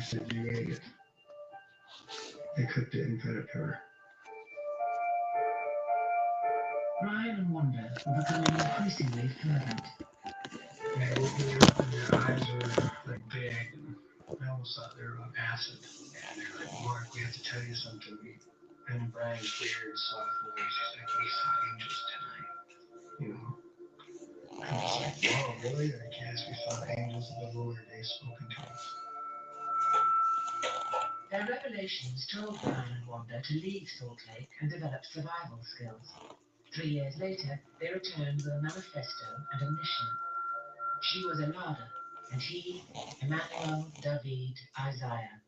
said you ate it. They cooked it and fed it to her. Ryan and Wanda were becoming increasingly fervent. They woke me up and their eyes were like big, and I almost thought they were on acid. And they're like, Mark, we have to tell you something. And Brian's clear and soft voice. She's like, we saw angels tonight. You know? I'm just like, whoa, really? Like, yes, we saw angels of the Lord. They've spoken to us. Their revelations told Ryan and Wanda to leave Salt Lake and develop survival skills. 3 years later, they returned with a manifesto and a mission. She was Elada, and he, Emmanuel David Isaiah.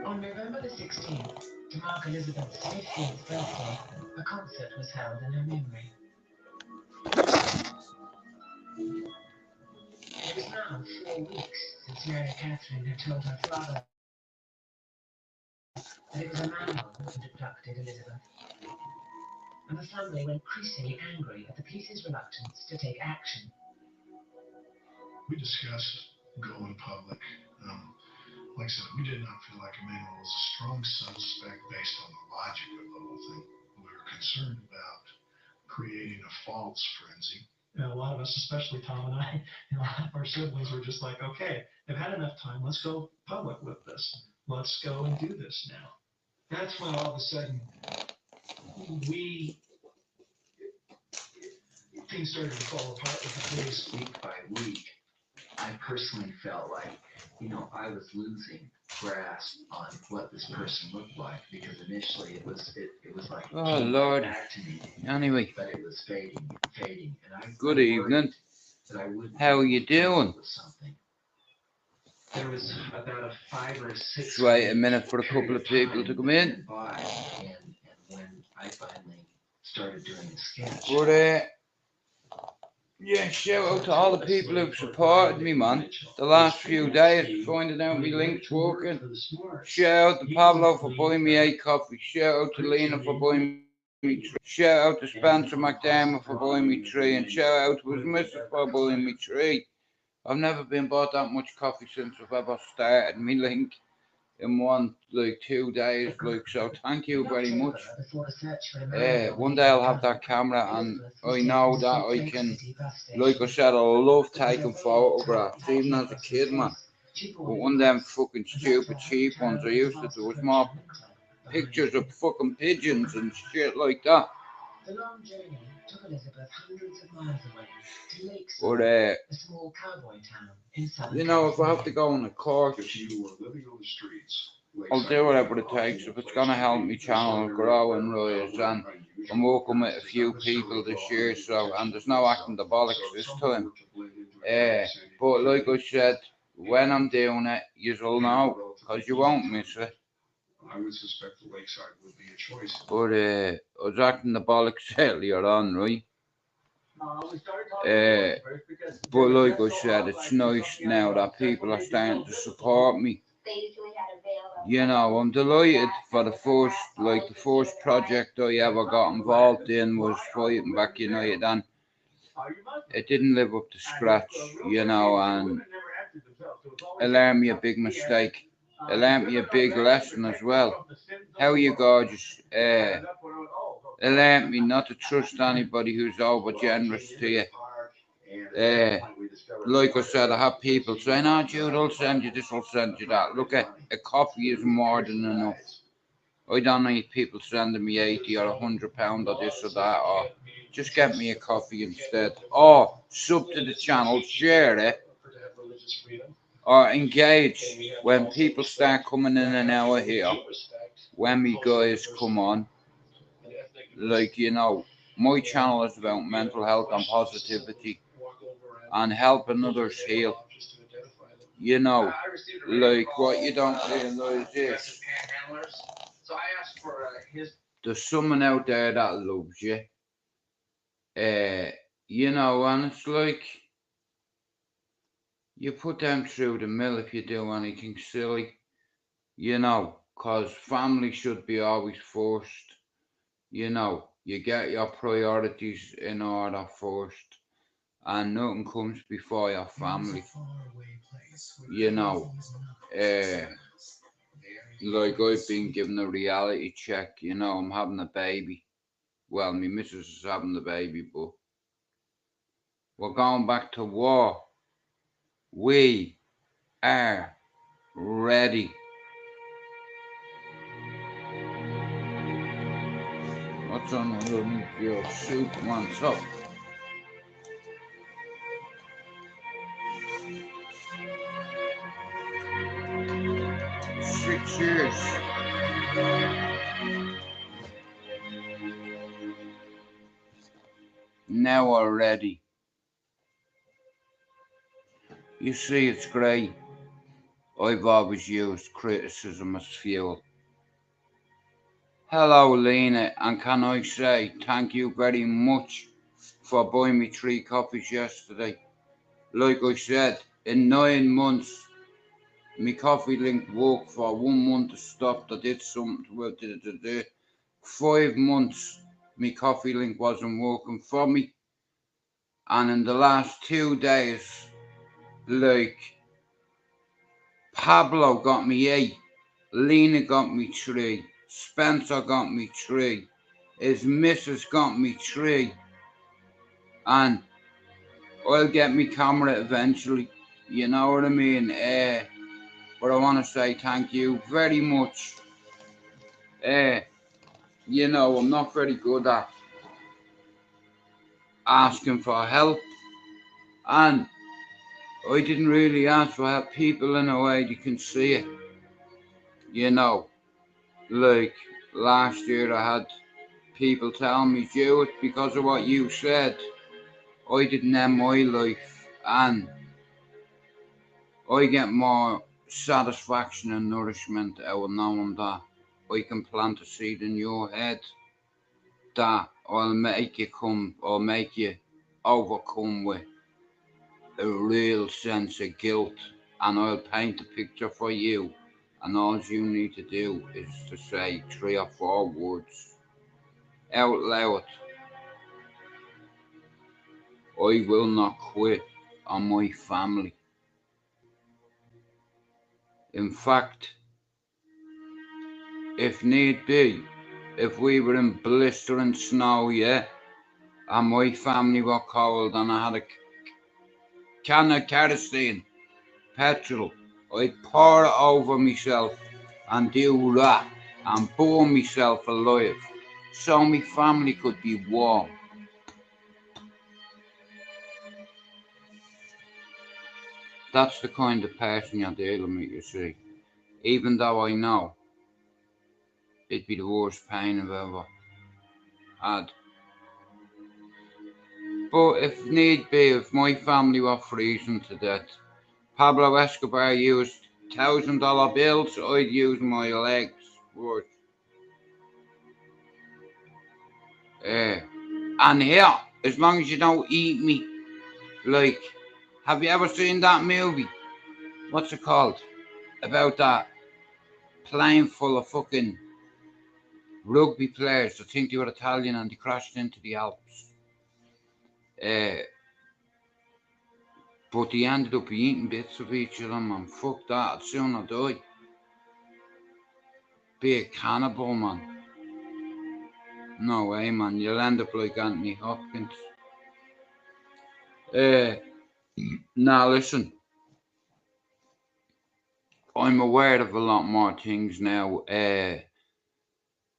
On November the 16th, to mark Elizabeth's 50th birthday, a concert was held in her memory. It was now 4 weeks since Mary Catherine had told her father that it was Emmanuel who had abducted Elizabeth. And the family were increasingly angry at the police's reluctance to take action. We discussed going public. Like I said, we did not feel like Emmanuel was a strong suspect based on the logic of the whole thing. We were concerned about creating a false frenzy. A lot of us, especially Tom and I, our siblings were just like, okay, they've had enough time. Let's go public with this. Let's go and do this now. That's when all of a sudden things started to fall apart with the police. Week by week, I personally felt like, I was losing grasp on what this person looked like, because initially it was like, oh Lord, back to me, anyway, but it was fading, and good evening, how are you doing? There was about a 5 or 6. Just wait a minute for a couple of people to come in. And when I finally started doing the sketch. But yeah, shout out to all the people who've supported me, man. The last few days, finding out my links working. Shout out to Pablo for buying me a coffee. Shout out to Lena for buying me 3. Shout out to Spencer McDermott for buying me 3. And shout out to his missus for buying me 3. I've never been bought that much coffee since I've ever started me link in 2 days, so thank you very much. One day I'll have that camera, and I know that I can, like I said, I love taking photographs, even as a kid, man. But one of them fucking stupid cheap ones I used to do was more pictures of fucking pigeons and shit like that. The long journey took Elizabeth hundreds of miles away to Lakeside, But a small cowboy town in southern if I have to go on a course, I'll do whatever it takes. If it's gonna help me channel grow and rise, and I'm working with a few people this year, and there's no acting the bollocks this time. But like I said, when I'm doing it, you'll know, because you won't miss it. I would suspect the Lakeside would be a choice. But I was acting the bollocks earlier on, right? But like I said, it's nice now that people are starting to support me. I'm delighted for the first project I ever got involved in was Fighting Back United, and it didn't live up to scratch, and it learned me a big mistake. It learned me a big lesson as well. How are you, gorgeous? It learned me not to trust anybody who's over generous to you. Like I said, I have people saying, "Oh, Jude, I'll send you this, I'll send you that." Look, a coffee is more than enough. I don't need people sending me 80 or £100 or this or that, or just get me a coffee instead. Or sub to the channel, share it, or engage when people start coming in an hour here. When me guys come on, my channel is about mental health and positivity and helping others heal. What you don't realize is there's someone out there that loves you. And it's like you put them through the mill if you do anything silly, because family should be always first. You get your priorities in order first, and nothing comes before your family. You know, uh, like I've been given a reality check. You know, I'm having a baby. Well, my missus is having the baby, but we're going back to war. We are ready. What's on underneath your Superman top? 6 years. Now we're ready. You see, it's great. I've always used criticism as fuel. Hello, Lena, and can I say thank you very much for buying me 3 coffees yesterday. Like I said, in 9 months, my coffee link worked for 1 month to stop. I did something well. 5 months, my coffee link wasn't working for me, and in the last 2 days, like Pablo got me 8, Lena got me 3, Spencer got me 3, his missus got me 3, and I'll get me camera eventually. You know what I mean? But I want to say thank you very much. You know, I'm not very good at asking for help, and I didn't really ask for help. People in a way you can see it. You know, like last year I had people tell me, do it because of what you said. I didn't end my life, and I get more satisfaction and nourishment out of knowing that I can plant a seed in your head that will make you come or make you overcome with a real sense of guilt, and I'll paint a picture for you, and all you need to do is to say 3 or 4 words out loud. I will not quit on my family. In fact, if need be, if we were in blistering snow, yeah, and my family were cold and I had a can of kerosene, petrol, I'd pour it over myself and do that and burn myself alive so my family could be warm. That's the kind of person you're dealing with, you see. Even though I know it'd be the worst pain I've ever had. But if need be, if my family were freezing to death, Pablo Escobar used $1,000 bills, I'd use my legs. And here, as long as you don't eat me, like, have you ever seen that movie? What's it called? About that plane full of fucking rugby players. I think they were Italian and they crashed into the Alps. But he ended up eating bits of each of them, and fuck that, I'd sooner die. Be a cannibal, man. No way, man, you'll end up like Anthony Hopkins. Now listen, I'm aware of a lot more things now.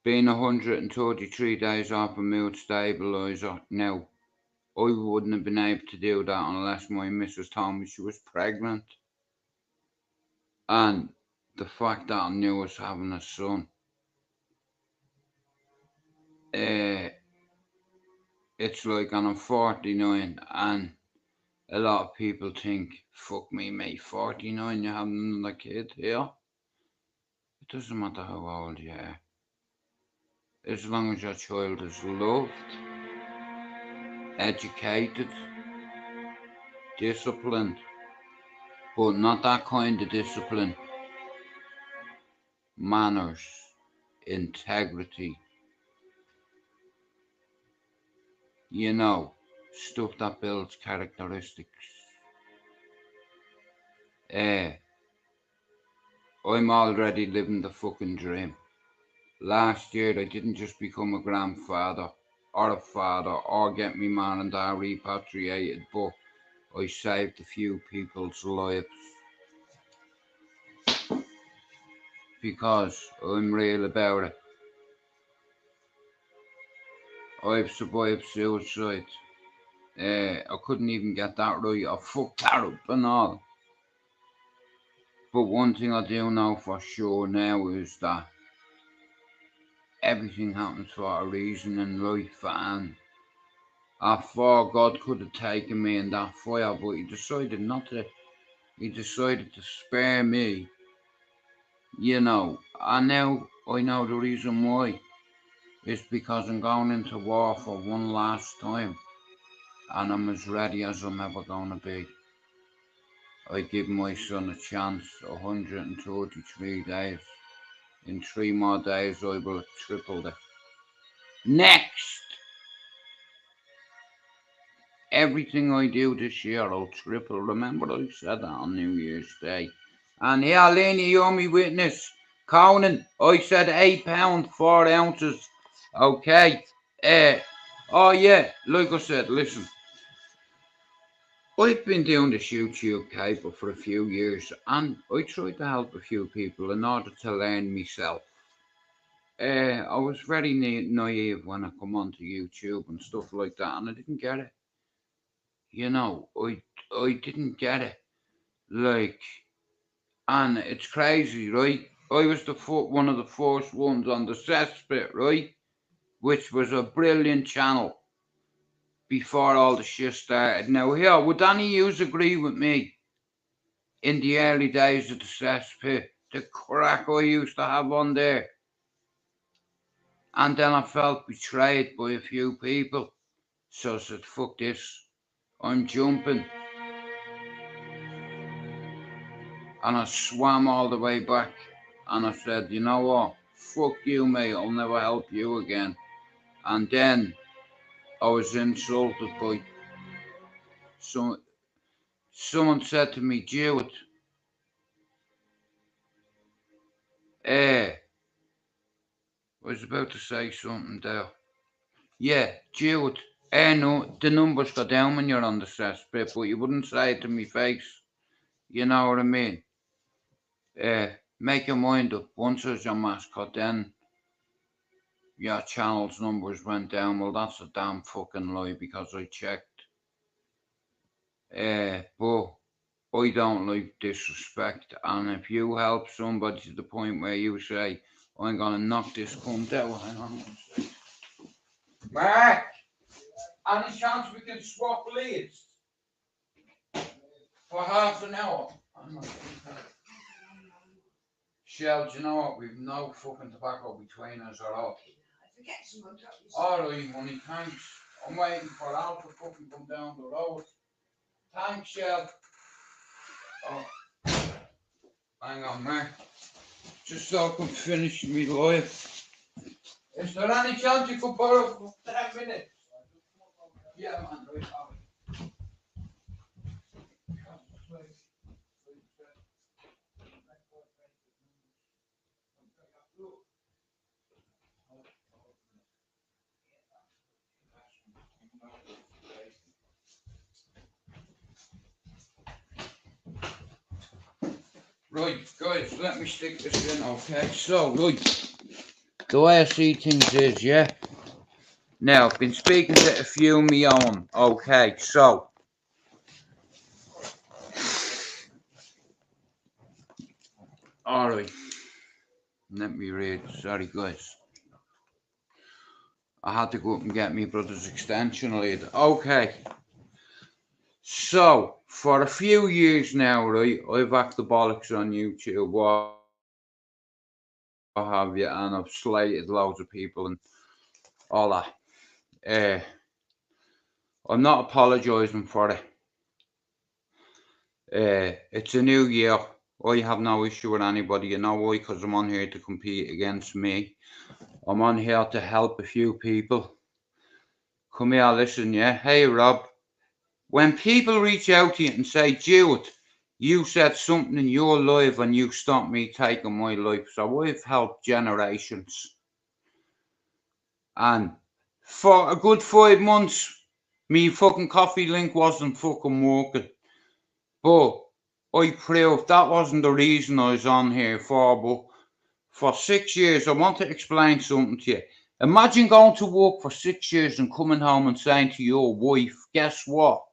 Being 133 days off a mood stabiliser now, I wouldn't have been able to do that unless my missus told me she was pregnant. And the fact that I knew I was having a son, it's like, and I'm 49, and a lot of people think, fuck me, mate, 49, you're having another kid here. It doesn't matter how old you are, as long as your child is loved, educated, disciplined, but not that kind of discipline. Manners, integrity, You know, stuff that builds characteristics. Eh, I'm already living the fucking dream. Last year I didn't just become a grandfather or a father or get me man and dad repatriated, but I saved a few people's lives because I'm real about it. I've survived suicide. I couldn't even get that right. I fucked that up and all. But one thing I do know for sure now is that everything happens for a reason in life, and I thought God could have taken me in that fire, but He decided not to. He decided to spare me, you know. And now I know the reason why. It's because I'm going into war for one last time, and I'm as ready as I'm ever going to be. I give my son a chance, 133 days. In 3 more days, I will have tripled it. Next! Everything I do this year, I'll triple. Remember, I said that on New Year's Day. And yeah, Lenny, you're my witness. Conan, I said £8, 4 ounces. Okay. Oh, yeah, like I said, listen. I've been doing this YouTube caper for a few years, and I tried to help a few people in order to learn myself. I was very naive when I come onto YouTube and stuff like that, and I didn't get it. You know, I didn't get it. Like, and it's crazy, right? I was one of the first ones on the cesspit, right? Which was a brilliant channel before all the shit started. Now, here, would any of you agree with me? In the early days of the cesspit, the crack I used to have on there. And then I felt betrayed by a few people. So I said, fuck this. I'm jumping. And I swam all the way back. And I said, you know what? Fuck you, mate. I'll never help you again. And then I was insulted by someone said to me, Jewett, I was about to say something there. Yeah, Jewett, no, the numbers go down when you're on the cesspit, but you wouldn't say it to me face. You know what I mean? Make your mind up. Once I was your mascot, then your channel's numbers went down. Well, that's a damn fucking lie because I checked. But I don't like disrespect, and if you help somebody to the point where you say, I'm gonna knock this cunt out, hang on one second. Mark! Any chance we can swap leads? For half an hour? Shell, do you know what? We've no fucking tobacco between us at all. Alright, money, thanks. I'm waiting for Al to fucking come down the road. Thanks, Shell. Oh, hang on, man. Just so I can finish me life. Is there any chance you could borrow for 10 minutes? Yeah, man, right now. Right, guys, let me stick this in, okay? So, right, the way I see things is, yeah? Now, I've been speaking to a few of my own, okay? So, alright, let me read, sorry guys. I had to go up and get my brother's extension lead. Okay. So, for a few years now, right, I've acted bollocks on YouTube, what have you, and I've slated loads of people and all that. I'm not apologising for it. It's a new year. I have no issue with anybody, you know why? Because I'm on here to compete against me. I'm on here to help a few people. Come here, listen, yeah? Hey, Rob. When people reach out to you and say, Jewett, you said something in your life and you stopped me taking my life. So I've helped generations. And for a good 5 months, me fucking coffee link wasn't fucking working. But I proved that wasn't the reason I was on here for. But for 6 years, I want to explain something to you. Imagine going to work for 6 years and coming home and saying to your wife, guess what?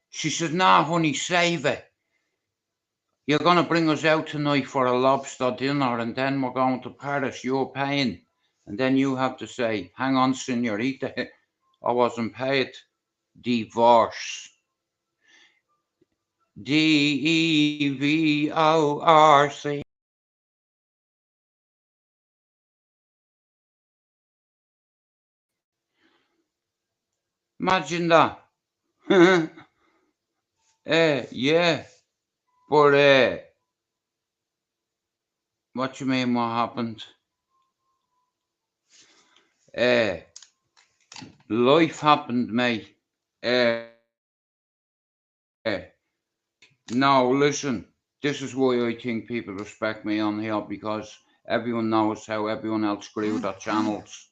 She said, nah, honey, save it. You're going to bring us out tonight for a lobster dinner and then we're going to Paris. You're paying. And then you have to say, hang on, senorita, I wasn't paid. Divorce. Divorce. Imagine that. Yeah. But, what you mean, what happened? Life happened, mate. No, listen. This is why I think people respect me on here, because everyone knows how everyone else grew their channels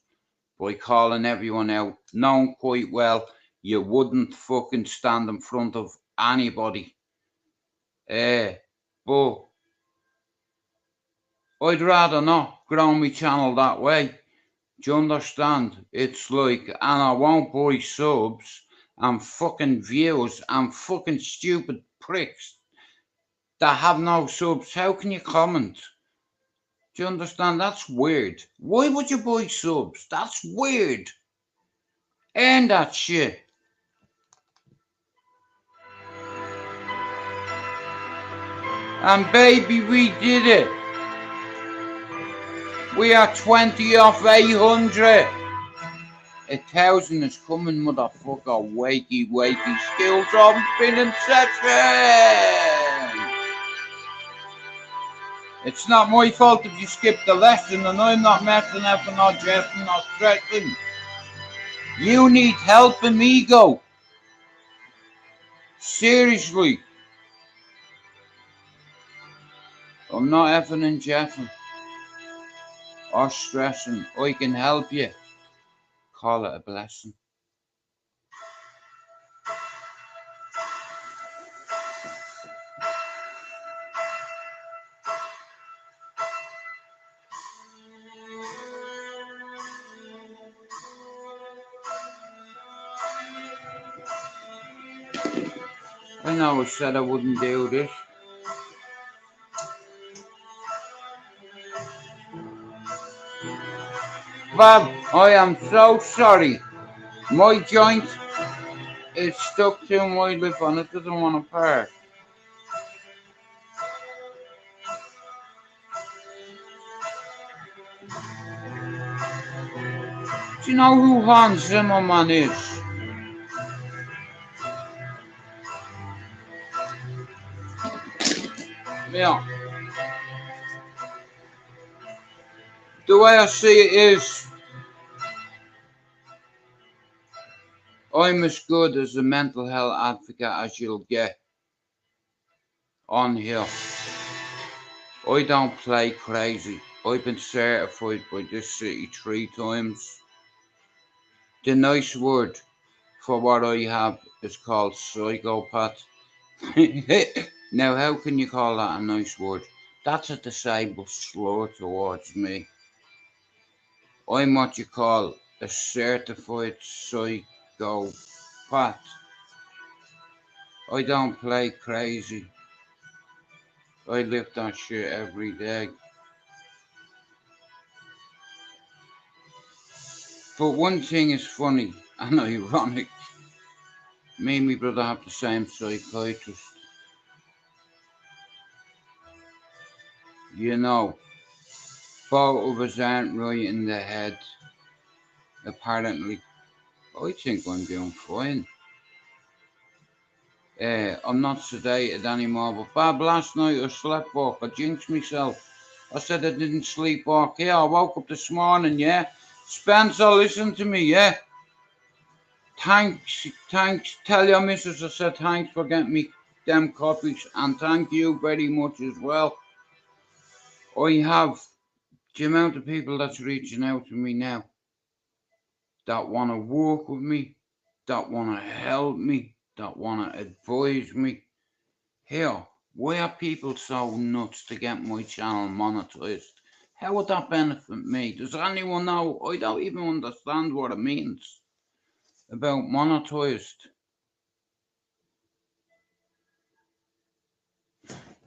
by calling everyone out, knowing quite well you wouldn't fucking stand in front of anybody. But I'd rather not grow my channel that way. Do you understand? It's like, and I won't buy subs and fucking views and fucking stupid pricks that have no subs. How can you comment? Do you understand? That's weird. Why would you buy subs? That's weird. Earn that shit. And baby, we did it. We are 20 off 800. 1,000 is coming, motherfucker. Wakey, wakey. Skills on spinning session. It's not my fault if you skip the lesson, and I'm not messing up and not jesting, not stretching. You need help, amigo. Seriously. I'm not effing and jeffing or stressing. I can help you. Call it a blessing. I know I said I wouldn't do this. Bob, I am so sorry. My joint is stuck to my lip and it doesn't want to part. Do you know who Hans Zimmerman is? Yeah. The way I see it is, I'm as good as a mental health advocate as you'll get on here. I don't play crazy. I've been certified by this city 3 times. The nice word for what I have is called psychopath. Now, how can you call that a nice word? That's a disabled slur towards me. I'm what you call a certified psychopath. I don't play crazy. I live that shit every day. But one thing is funny and ironic. Me and my brother have the same psychiatrist. You know, both of us aren't right in the head. Apparently, I think I'm doing fine. I'm not sedated anymore, but Bob, last night I sleepwalk. I jinxed myself. I said I didn't sleepwalk. Yeah, I woke up this morning, yeah. Spencer, listen to me, yeah. Thanks. Tell your missus I said thanks for getting me them copies, and thank you very much as well. I have the amount of people that's reaching out to me now that want to work with me, that want to help me, that want to advise me. Here, why are people so nuts to get my channel monetized? How would that benefit me? Does anyone know? I don't even understand what it means about monetized.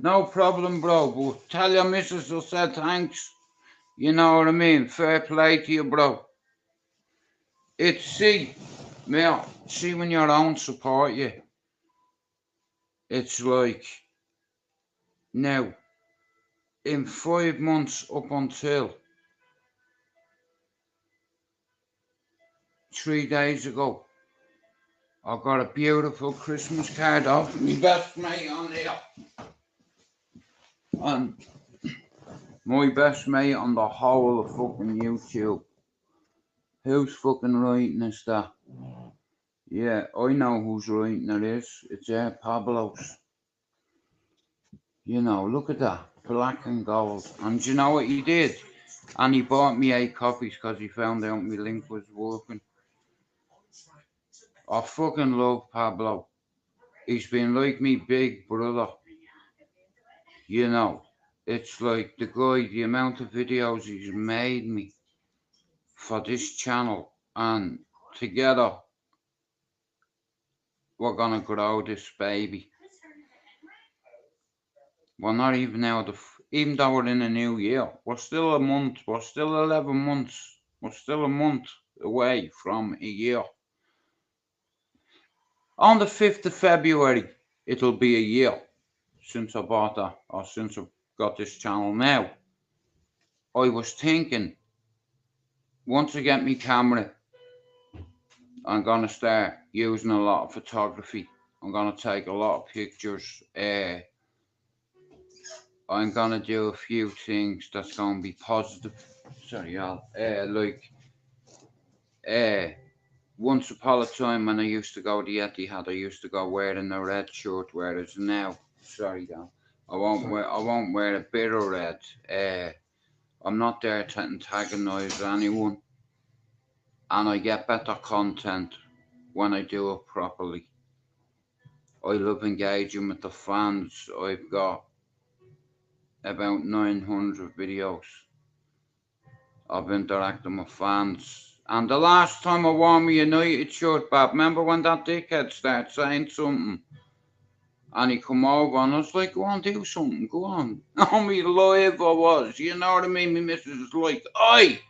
No problem, bro, but tell your missus I said thanks. You know what I mean? Fair play to you, bro. See when your own support you, it's like, now, in 5 months up until 3 days ago, I got a beautiful Christmas card off my best mate on here. And my best mate on the whole of fucking YouTube. Who's fucking writing this that? Yeah, I know who's writing it is. It's Pablo's. You know, look at that. Black and gold. And do you know what he did? And he bought me 8 copies because he found out my link was working. I fucking love Pablo. He's been like me big brother. You know, it's like the guy, the amount of videos he's made me for this channel, and together we're gonna grow this baby. We're not even out of, even though we're in a new year, we're still 11 months, we're still a month away from a year. On the 5th of February, it'll be a year since I bought that, or since I've got this channel now. I was thinking, once I get my camera, I'm gonna start using a lot of photography. I'm gonna take a lot of pictures. I'm gonna do a few things that's gonna be positive. Sorry, y'all. Once upon a time when I used to go to Etihad, I used to go wearing a red shirt, whereas now, sorry, y'all, I won't wear a bit of red. I'm not there to antagonize anyone, and I get better content when I do it properly. I love engaging with the fans. I've got about 900 videos of interacting with fans. And the last time I wore my United shirt, Bob, remember when that dickhead started saying something? And he come over and I was like, go on, do something, go on. On me live I was, you know what I mean? My missus is like, oi!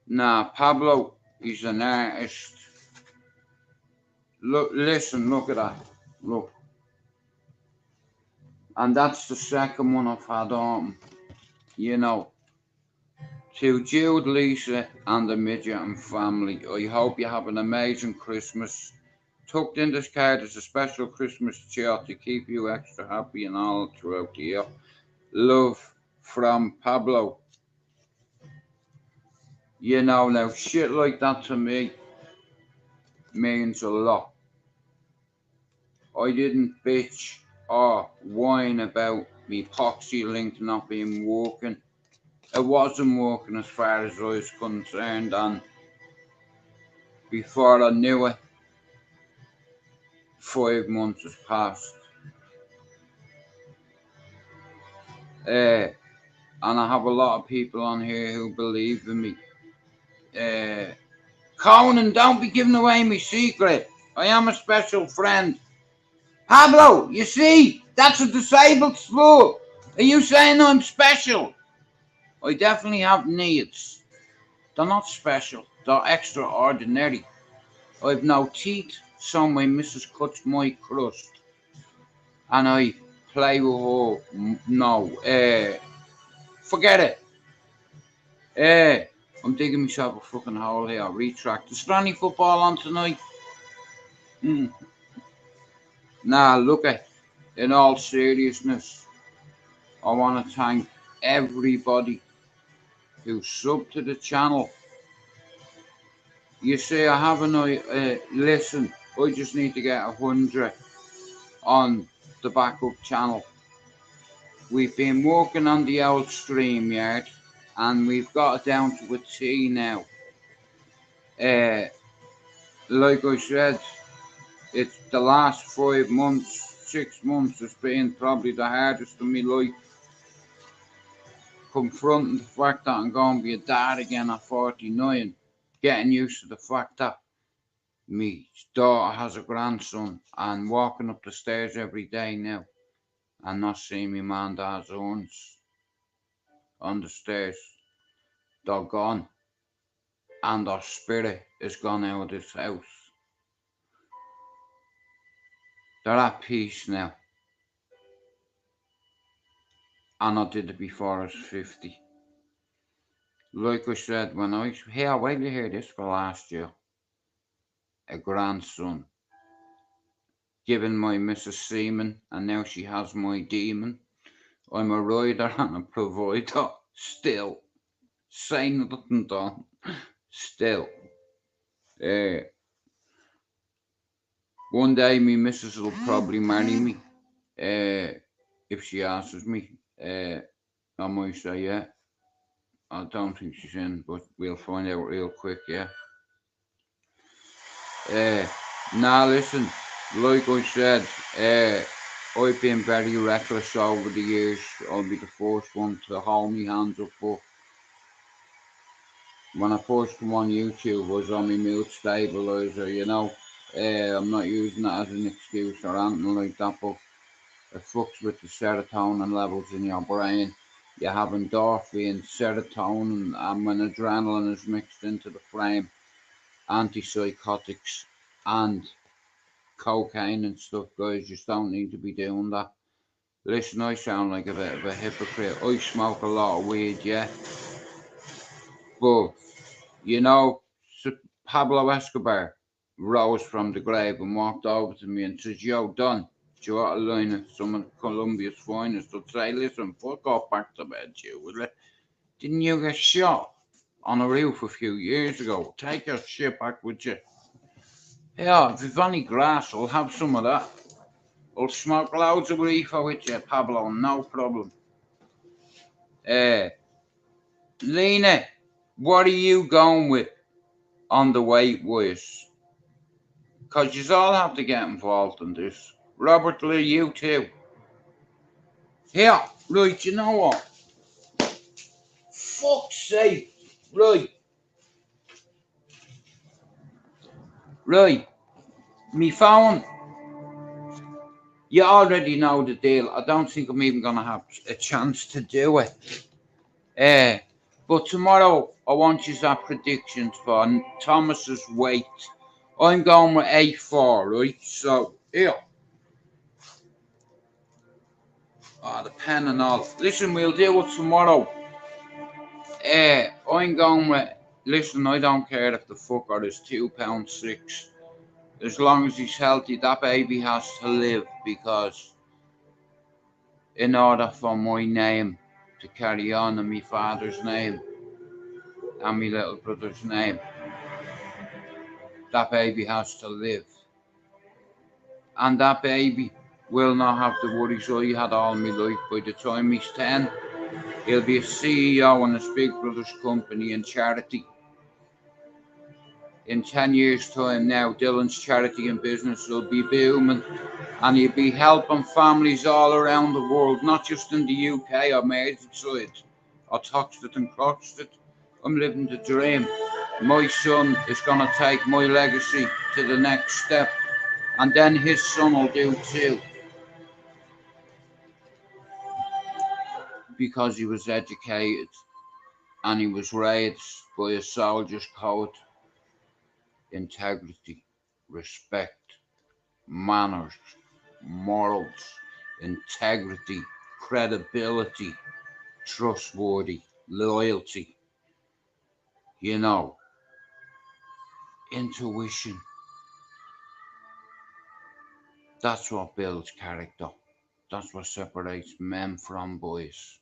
Nah, Pablo, he's an artist. Look, listen, look at that. Look. And that's the second one I've had on. You know. To Jude, Lisa, and the Midget and family, I hope you have an amazing Christmas. Tucked in this card is a special Christmas cheer to keep you extra happy and all throughout the year. Love from Pablo. You know, now shit like that to me means a lot. I didn't bitch or whine about me Poxy link not being working. It wasn't working as far as I was concerned, and before I knew it, 5 months has passed. And I have a lot of people on here who believe in me. Conan, don't be giving away my secret. I am a special friend. Pablo, you see, that's a disabled slur. Are you saying I'm special? I definitely have needs. They're not special, they're extraordinary. I've no teeth, so my missus cuts my crust. And I play with her. No, forget it. I'm digging myself a fucking hole here. Retract. Is there any football on tonight? Nah, look at. In all seriousness, I want to thank everybody who subbed to the channel. You see, I haven't. Listen, I just need to get 100 on the backup channel. We've been working on the old StreamYard, and we've got it down to a T now. Like I said, it's the last 5 months, 6 months has been probably the hardest of my life. Confronting the fact that I'm going to be a dad again at 49, getting used to the fact that my daughter has a grandson, and walking up the stairs every day now and not seeing my man and dad's arms on the stairs. They're gone, and their spirit is gone out of this house. They're at peace now, and I did it before I was 50. Like I said, when I here, wait till you hear this for last year. A grandson, given my Mrs. Seaman, and now she has my demon. I'm a rider and a provider, still. Say nothing, Don. Still. One day, me missus will probably marry me. If she asks me, I might say yeah. I don't think she's in, but we'll find out real quick, yeah. Now listen, like I said, I've been very reckless over the years. I'll be the first one to hold my hands up, but when I first come on YouTube, I was on my mood stabilizer, you know. I'm not using that as an excuse or anything like that, but it fucks with the serotonin levels in your brain. You have endorphin, serotonin, and when adrenaline is mixed into the frame, antipsychotics and cocaine and stuff, guys, just don't need to be doing that. Listen, I sound like a bit of a hypocrite. I smoke a lot of weed, yeah, but you know, Pablo Escobar rose from the grave and walked over to me and says, "Yo, Don, do you want a line of some of Colombia's finest?" I'd say, "Listen, fuck off back to bed, you will it? Didn't you get shot on a roof a few years ago? Take your shit back with you." Yeah, if you've any grass, I'll have some of that. I'll smoke loads of reefer with you, Pablo, no problem. Lena, what are you going with on the weight wise? Because you all have to get involved in this. Robert Lee, you too. Here, right, you know what? Fuck's sake. Right. Right. Me phone. You already know the deal. I don't think I'm even going to have a chance to do it. But tomorrow, I want you to have predictions for Thomas's weight. I'm going with A4, right? So, here. The pen and all. Listen, we'll do it tomorrow. I'm going with. Listen, I don't care if the fucker is £2.6. As long as he's healthy, that baby has to live, because in order for my name to carry on and my father's name and my little brother's name, that baby has to live. And that baby will not have the worries I had all my life. By the time he's 10, he'll be a CEO in his big brother's company and charity. In 10 years' time now, Dylan's charity and business will be booming, and he'll be helping families all around the world, not just in the UK or Merseyside or Toxteth and Croxteth. I'm living the dream. My son is going to take my legacy to the next step, and then his son will do too, because he was educated and he was raised by a soldier's code: integrity, respect, manners, morals, integrity, credibility, trustworthy, loyalty, you know, intuition. That's what builds character. That's what separates men from boys.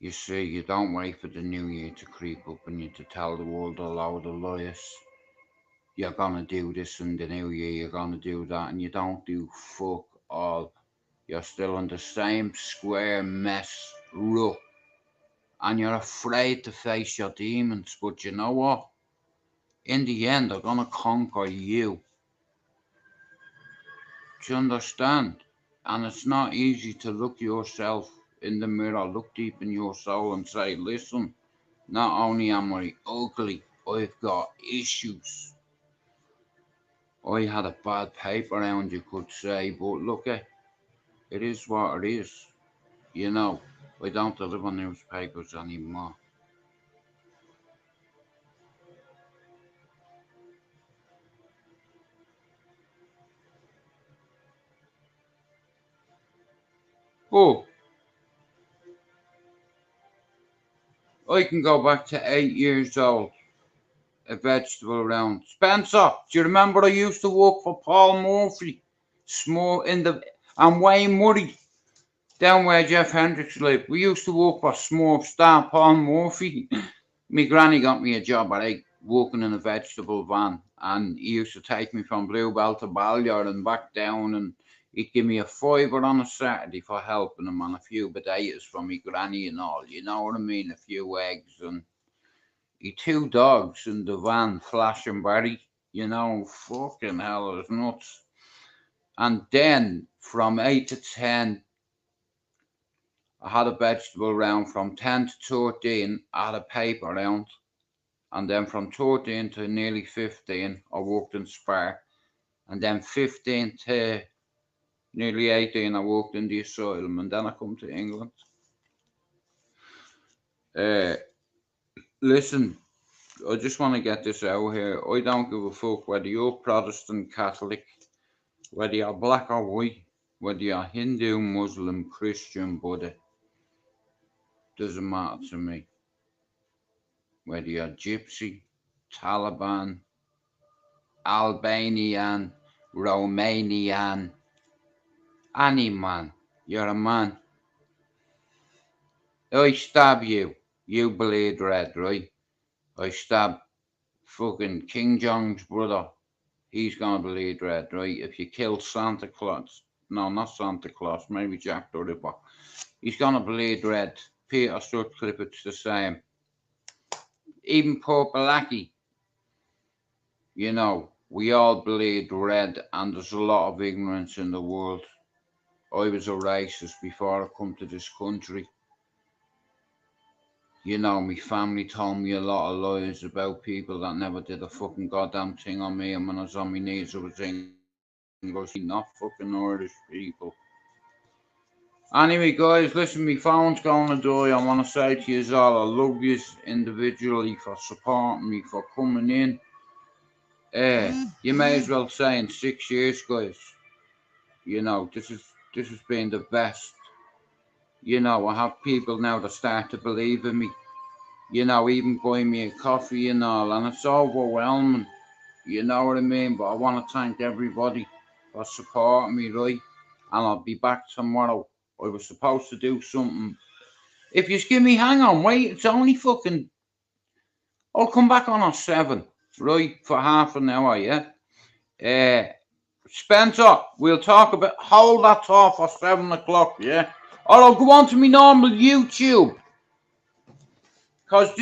You see, you don't wait for the new year to creep up and you to tell the world a load of lies. You're gonna do this in the new year, you're gonna do that, and you don't do fuck all. You're still in the same square mess rut, and you're afraid to face your demons. But you know what? In the end, they're gonna conquer you. Do you understand? And it's not easy to look yourself in the mirror, look deep in your soul, and say, listen, not only am I ugly, I've got issues. I had a bad paper round, you could say, but look, it is what it is. You know, I don't deliver newspapers anymore. Oh, I can go back to 8 years old, a vegetable round. Spencer, do you remember I used to work for Paul Murphy? Small in the and Wayne Murray down where Jeff Hendricks lived. We used to work for Small Star Paul Murphy. My granny got me a job at 8 working in a vegetable van, and he used to take me from Straightouttaballyer and back down, and he'd give me a fiver on a Saturday for helping him, and a few potatoes for me granny and all, you know what I mean, a few eggs, and he 2 dogs in the van, Flash and Barry, you know, fucking hell, it was nuts. And then from 8 to 10, I had a vegetable round. From 10 to 13, I had a paper round. And then from 13 to nearly 15, I worked in Spar. And then 15 to nearly 18, I worked in the asylum. And then I come to England. Uh, Listen, I just want to get this out here. I don't give a fuck whether you're Protestant, Catholic, whether you're black or white, whether you're Hindu, Muslim, Christian, Buddha. Doesn't matter to me. Whether you're Gypsy, Taliban, Albanian, Romanian, any man, you're a man. I stab you, you bleed red, right? I stab fucking King Jong's brother, he's gonna bleed red, right? If you kill Santa Claus, no, not Santa Claus, maybe Jack the Ripper, he's gonna bleed red. Peter Sutcliffe, it's the same. Even Pope Blackie, you know, we all bleed red, and there's a lot of ignorance in the world. I was a racist before I come to this country. You know, my family told me a lot of lies about people that never did a fucking goddamn thing on me, and when I was on my knees, I was English, not fucking Irish people. Anyway, guys, listen, my phone's going to die. I want to say to you all, I love you individually for supporting me, for coming in. You may as well say in 6 years, guys. You know, this has been the best. You know, I have people now that start to believe in me. You know, even buying me a coffee and all, and it's overwhelming. You know what I mean? But I want to thank everybody for supporting me, right? And I'll be back tomorrow. I was supposed to do something. If you give me, hang on, wait, it's only fucking. I'll come back on at 7, right? For half an hour, yeah? Spencer, we'll talk about. Hold that thought for 7 o'clock, yeah? Or I'll go on to my normal YouTube. Because this